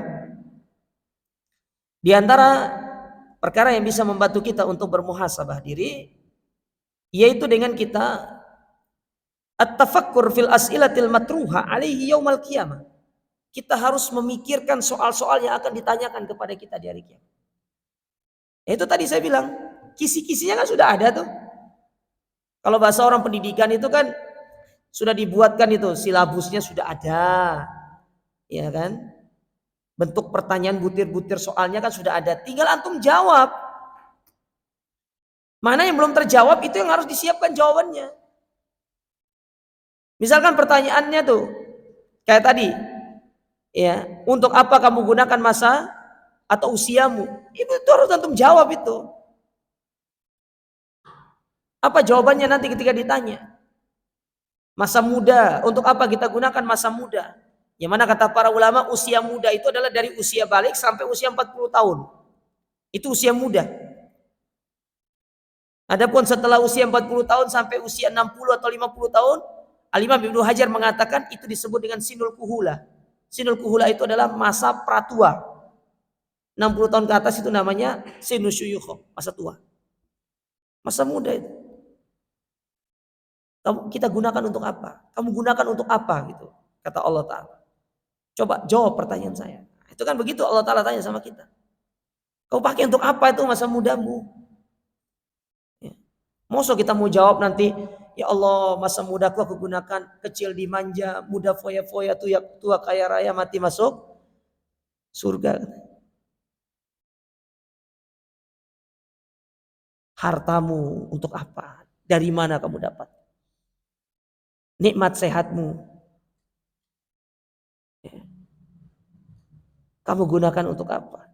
di antara perkara yang bisa membantu kita untuk bermuhasabah diri, yaitu dengan kita at-tafakkur fil as'ilatil matruha alaihi yaumal qiyamah. Kita harus memikirkan soal-soal yang akan ditanyakan kepada kita di hari kiamat. Itu tadi saya bilang, kisi-kisinya kan sudah ada tuh. Kalau bahasa orang pendidikan itu kan sudah dibuatkan itu, silabusnya sudah ada. Ya kan? Bentuk pertanyaan butir-butir soalnya kan sudah ada. Tinggal antum jawab. Mana yang belum terjawab itu yang harus disiapkan jawabannya. Misalkan pertanyaannya tuh kayak tadi, ya, untuk apa kamu gunakan masa atau usiamu? Itu harus antum jawab itu. Apa jawabannya nanti ketika ditanya? Masa muda, untuk apa kita gunakan masa muda? Yang mana kata para ulama usia muda itu adalah dari usia balik sampai usia 40 tahun. Itu usia muda. Adapun setelah usia 40 tahun sampai usia 60 atau 50 tahun, Al-Imam Ibnu Hajar mengatakan itu disebut dengan sinul kuhula. Sinul kuhula itu adalah masa pratua. 60 tahun ke atas itu namanya sinul syuyukh, masa tua. Masa muda itu. Kita gunakan untuk apa? Kamu gunakan untuk apa gitu? Kata Allah Ta'ala. Coba jawab pertanyaan saya. Itu kan begitu Allah Ta'ala tanya sama kita. Kau pakai untuk apa itu masa mudamu? Ya. Masa kita mau jawab nanti, ya Allah masa mudaku aku gunakan kecil dimanja, muda foya-foya, tua kaya raya, mati masuk surga. Hartamu untuk apa? Dari mana kamu dapat? Nikmat sehatmu. Kamu gunakan untuk apa?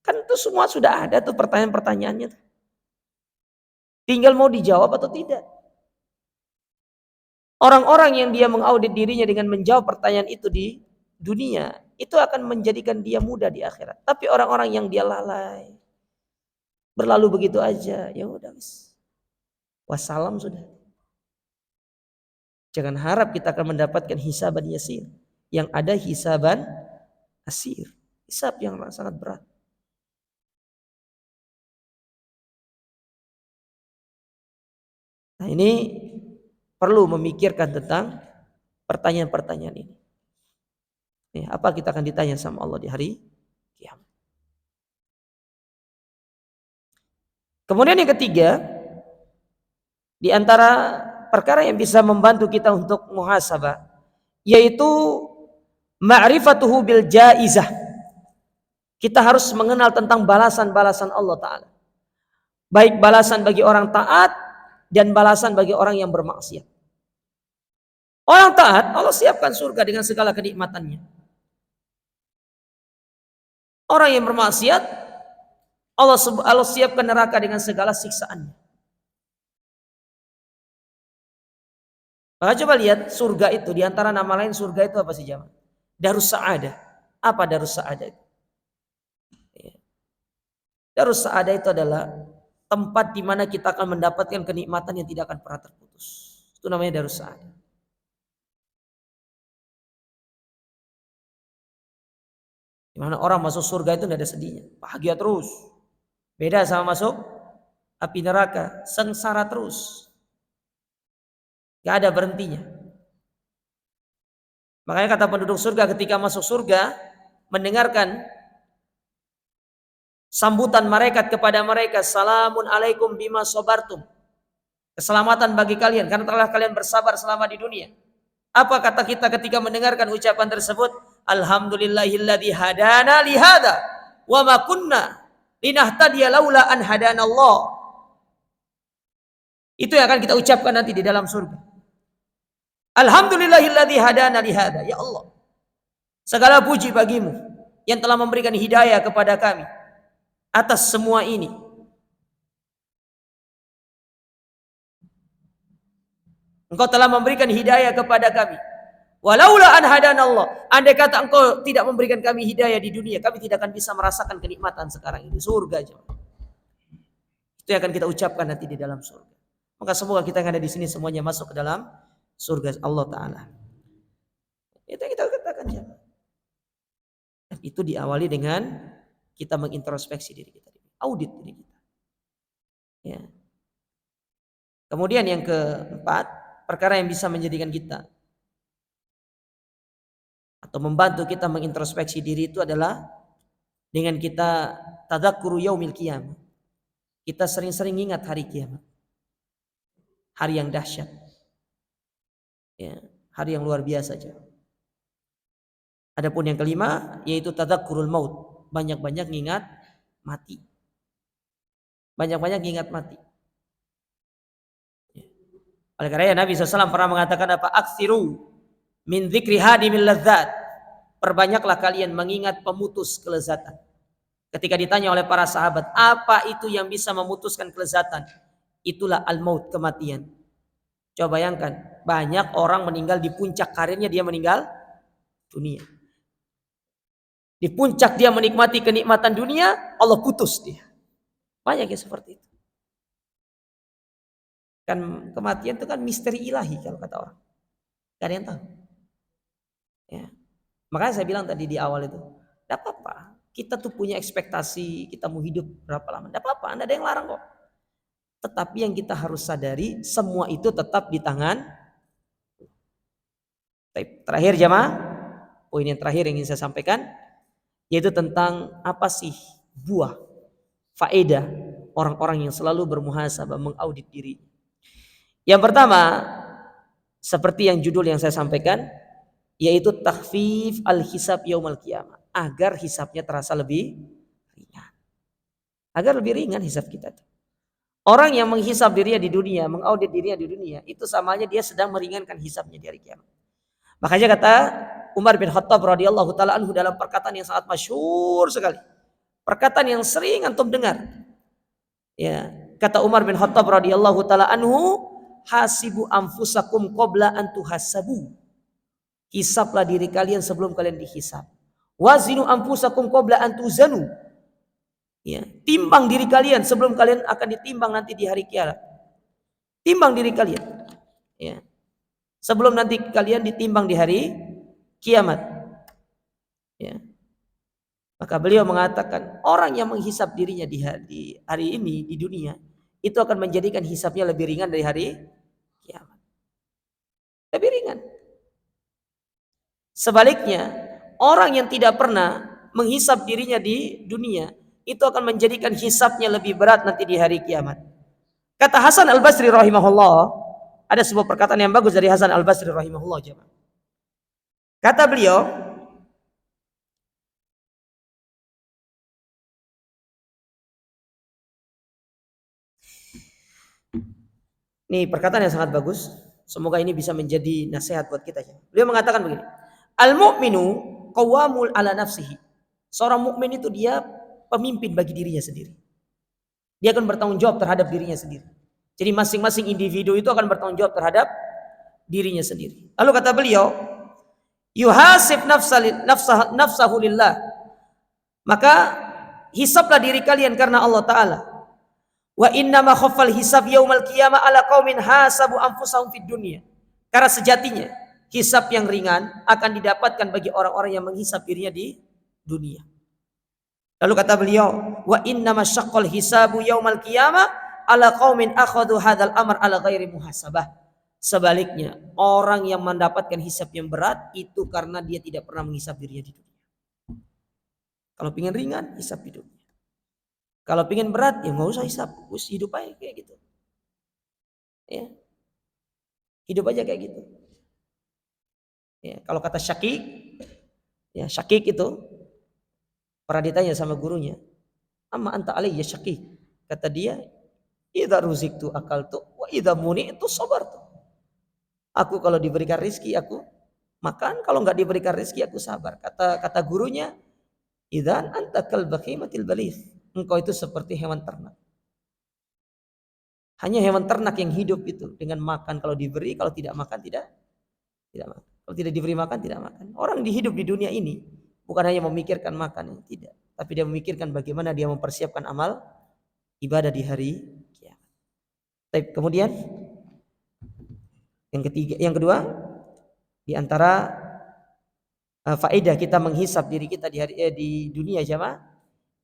Kan itu semua sudah ada tuh pertanyaan-pertanyaannya. Tinggal mau dijawab atau tidak. Orang-orang yang dia mengaudit dirinya dengan menjawab pertanyaan itu di dunia, itu akan menjadikan dia mudah di akhirat. Tapi orang-orang yang dia lalai, berlalu begitu aja, ya udah wassalam sudah. Jangan harap kita akan mendapatkan hisaban yasir. Yang ada hisaban asir, hisab yang sangat berat. Nah, ini perlu memikirkan tentang pertanyaan-pertanyaan ini. Apa kita akan ditanya sama Allah di hari kiamat. Kemudian yang ketiga, di antara perkara yang bisa membantu kita untuk muhasabah, yaitu ma'rifatuhu bil jaizah. Kita harus mengenal tentang balasan-balasan Allah Ta'ala. Baik balasan bagi orang taat dan balasan bagi orang yang bermaksiat. Orang taat, Allah siapkan surga dengan segala kenikmatannya. Orang yang bermaksiat, Allah siapkan neraka dengan segala siksaannya. Maka coba lihat surga itu, di antara nama lain surga itu apa sih jemaah? Darus Sa'adah. Apa Darus Sa'adah itu? Darus Sa'adah itu adalah tempat di mana kita akan mendapatkan kenikmatan yang tidak akan pernah terputus. Itu namanya Darus Sa'adah. Di mana orang masuk surga itu tidak ada sedihnya, bahagia terus. Beda sama masuk api neraka, sengsara terus. Gak ada berhentinya. Makanya kata penduduk surga ketika masuk surga, mendengarkan sambutan malaikat kepada mereka, salamun alaikum bima sobartum. Keselamatan bagi kalian karena telah kalian bersabar selama di dunia. Apa kata kita ketika mendengarkan ucapan tersebut? Alhamdulillahilladzi hadana lihada wa ma kunna linahtadiya laula an hadanallah. Itu yang akan kita ucapkan nanti di dalam surga. Alhamdulillahilladzi hadana lihada. Ya Allah, segala puji bagimu yang telah memberikan hidayah kepada kami atas semua ini. Engkau telah memberikan hidayah kepada kami. Walaula an hadanallah. Andai kata engkau tidak memberikan kami hidayah di dunia, kami tidak akan bisa merasakan kenikmatan sekarang ini. Surga aja. Itu yang akan kita ucapkan nanti di dalam surga. Maka semoga kita yang ada di sini semuanya masuk ke dalam surga Allah Ta'ala. Itu yang kita katakan. Dan itu diawali dengan kita mengintrospeksi diri kita. Audit diri kita. Ya. Kemudian yang keempat, perkara yang bisa menjadikan kita atau membantu kita mengintrospeksi diri itu adalah dengan kita tadzakkuru yaumil qiyamah. Kita sering-sering ingat hari kiamat. Hari yang dahsyat. Ya, hari yang luar biasa aja. Adapun yang kelima yaitu tadzakkurul maut. Banyak-banyak ingat mati. Banyak-banyak ingat mati. Ya. Oleh karena Nabi SAW pernah mengatakan apa? Aksiru min dzikri hadimil ladzat. Perbanyaklah kalian mengingat pemutus kelezatan. Ketika ditanya oleh para sahabat, apa itu yang bisa memutuskan kelezatan? Itulah al-maut, kematian. Coba bayangkan, banyak orang meninggal di puncak karirnya, dia meninggal dunia. Di puncak dia menikmati kenikmatan dunia, Allah putus dia. Banyak yang seperti itu. Kan kematian itu kan misteri ilahi kalau kata orang. Gak ada yang tahu. Ya. Makanya saya bilang tadi di awal itu, tidak apa-apa. Kita tuh punya ekspektasi, kita mau hidup berapa lama. Tidak apa-apa, tidak ada yang larang kok. Tetapi yang kita harus sadari, semua itu tetap di tangan. Terakhir jemaah, poin yang terakhir yang ingin saya sampaikan, yaitu tentang apa sih buah, faedah orang-orang yang selalu bermuhasabah, mengaudit diri. Yang pertama, seperti yang judul yang saya sampaikan, yaitu takhfif al-hisab yaumal qiyamah, agar hisabnya terasa lebih ringan. Agar lebih ringan hisab kita. Orang yang menghisab dirinya di dunia, mengaudit dirinya di dunia, itu samanya dia sedang meringankan hisabnya di hari kiamat. Makanya kata Umar bin Khattab radhiyallahu taala anhu dalam perkataan yang sangat masyhur sekali. Perkataan yang sering antum dengar. Ya, kata Umar bin Khattab radhiyallahu taala anhu, hasibu anfusakum qabla an tuhasabu. Hisablah diri kalian sebelum kalian dihisab. Wazinu anfusakum qabla an tuzanu. Ya, timbang diri kalian sebelum kalian akan ditimbang nanti di hari kiamat. Timbang diri kalian. Ya. Sebelum nanti kalian ditimbang di hari kiamat. Ya. Maka beliau mengatakan orang yang menghisap dirinya di hari ini di dunia itu akan menjadikan hisapnya lebih ringan dari hari kiamat. Lebih ringan. Sebaliknya, orang yang tidak pernah menghisap dirinya di dunia itu akan menjadikan hisapnya lebih berat nanti di hari kiamat. Kata Hasan Al-Basri rahimahullah, ada sebuah perkataan yang bagus dari Hasan Al-Basri rahimahullah. Kata beliau, ini perkataan yang sangat bagus. Semoga ini bisa menjadi nasihat buat kita. Beliau mengatakan begini, al-mu'minu qawwamul ala nafsihi. Seorang mukmin itu dia pemimpin bagi dirinya sendiri. Dia akan bertanggung jawab terhadap dirinya sendiri. Jadi masing-masing individu itu akan bertanggung jawab terhadap dirinya sendiri. Lalu kata beliau, yuhasib nafsahu lillah. Maka hisablah diri kalian karena Allah Ta'ala. Wa innama khaffal hisab yaumal qiyamah ala qaumin hasabu anfusahum fid dunya. Karena sejatinya hisab yang ringan akan didapatkan bagi orang-orang yang menghisab dirinya di dunia. Lalu kata beliau, wa innama syaqqal hisabu yaumal qiyamah ala qaumin akhadhu hadzal amr ala ghairi muhasabah. Sebaliknya, orang yang mendapatkan hisab yang berat itu karena dia tidak pernah menghisab dirinya di dunia. Kalau pengen ringan, hisab di dunia. Kalau pengen berat, ya nggak usah hisab, us hidup aja kayak gitu. Ya, hidup aja kayak gitu. Ya, kalau kata Syakik, ya Syakik itu pernah ditanya sama gurunya, amma anta alayya Syakik. Kata dia, idza ruziktu akaltu wa idza muni'tu sabartu. Aku kalau diberikan rezeki aku makan, kalau nggak diberikan rezeki aku sabar. Kata gurunya, idzan anta kal bahimatil baligh. Engkau itu seperti hewan ternak. Hanya hewan ternak yang hidup itu dengan makan, kalau diberi, kalau tidak makan tidak makan. Kalau tidak diberi makan tidak makan. Orang hidup di dunia ini bukan hanya memikirkan makan, tidak, tapi dia memikirkan bagaimana dia mempersiapkan amal ibadah di hari kiamat. Kemudian yang kedua di antara faedah kita menghisap diri kita di dunia jamaah,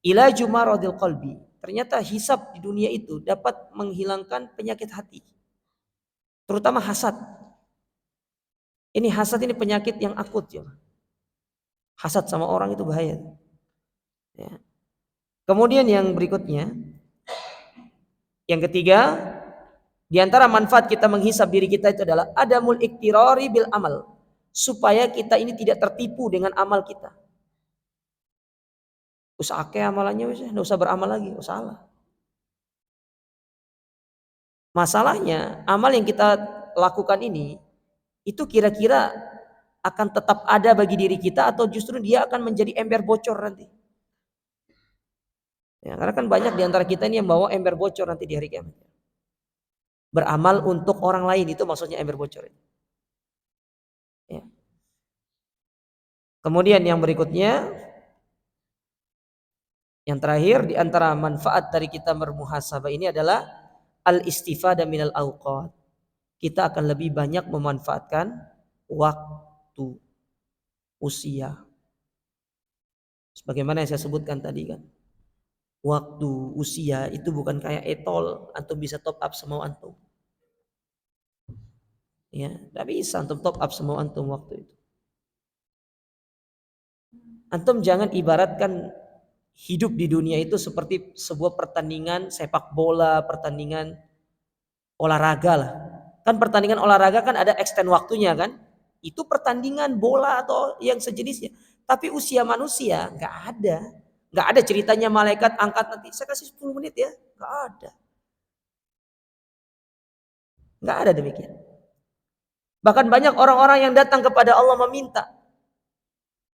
ilaju maradil qalbi. Ternyata hisab di dunia itu dapat menghilangkan penyakit hati. Terutama hasad. Ini hasad ini penyakit yang akut ya. Hasad sama orang itu bahaya. Ya. Kemudian yang berikutnya, yang ketiga, di antara manfaat kita menghisab diri kita itu adalah adamul iktirari bil amal. Supaya kita ini tidak tertipu dengan amal kita. Usake amalannya wis, enggak usah beramal lagi, oh salah. Masalahnya, amal yang kita lakukan ini itu kira-kira akan tetap ada bagi diri kita atau justru dia akan menjadi ember bocor nanti. Ya, karena kan banyak di antara kita ini yang bawa ember bocor nanti di hari kiamat. Beramal untuk orang lain itu maksudnya ember bocor. Ya. Kemudian yang berikutnya, yang terakhir di antara manfaat dari kita bermuhasabah ini adalah al-istifadah minal awqat. Kita akan lebih banyak memanfaatkan waktu, usia. Sebagaimana yang saya sebutkan tadi kan. Waktu, usia itu bukan kayak etol, antum bisa top up semau antum. Ya, tapi bisa antum top up semau antum waktu itu. Antum jangan ibaratkan hidup di dunia itu seperti sebuah pertandingan sepak bola, pertandingan olahraga lah. Kan pertandingan olahraga kan ada extend waktunya kan. Itu pertandingan bola atau yang sejenisnya. Tapi usia manusia nggak ada. Nggak ada ceritanya malaikat angkat nanti. Saya kasih 10 menit ya. Nggak ada. Nggak ada demikian. Bahkan banyak orang-orang yang datang kepada Allah meminta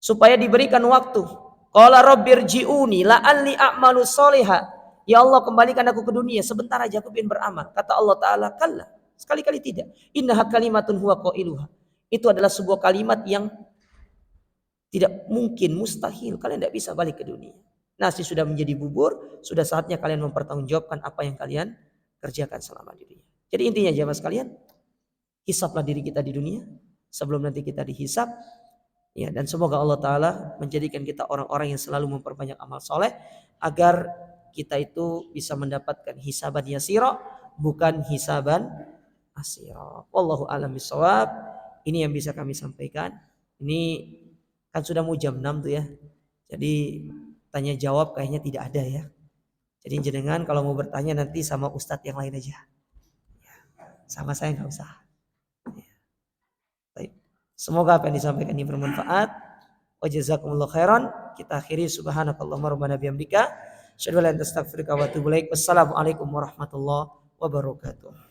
supaya diberikan waktu. Qala rabbirji'uni la'alli a'malu sholiha. Ya Allah, kembalikan aku ke dunia sebentar aja aku ingin beramal. Kata Allah Ta'ala, kalla, Sekali-kali tidak. Innaha kalimatun huwa qailuha. Itu adalah sebuah kalimat yang tidak mungkin, mustahil. Kalian tidak bisa balik ke dunia. Nasi sudah menjadi bubur, sudah saatnya kalian mempertanggungjawabkan apa yang kalian kerjakan selama di dunia. Jadi intinya jemaah sekalian, hisaplah diri kita di dunia sebelum nanti kita dihisap. Ya, dan semoga Allah Ta'ala menjadikan kita orang-orang yang selalu memperbanyak amal soleh agar kita itu bisa mendapatkan hisaban yasira, bukan hisaban asira. Wallahu a'lam bishawab. Ini yang bisa kami sampaikan. Ini kan sudah mau jam 6 tuh ya. Jadi tanya jawab kayaknya tidak ada ya. Jadi jenengan kalau mau bertanya nanti sama ustadz yang lain aja. Sama saya nggak usah. Baik. Semoga apa yang disampaikan ini bermanfaat. Wa jazakumullah khairan. Kita akhiri subhanakallahumma rabbana bihamdika. Asyhadu an la ilaha illa anta astaghfiruka wa atubu ilaik. Wassalamualaikum warahmatullahi wabarakatuh.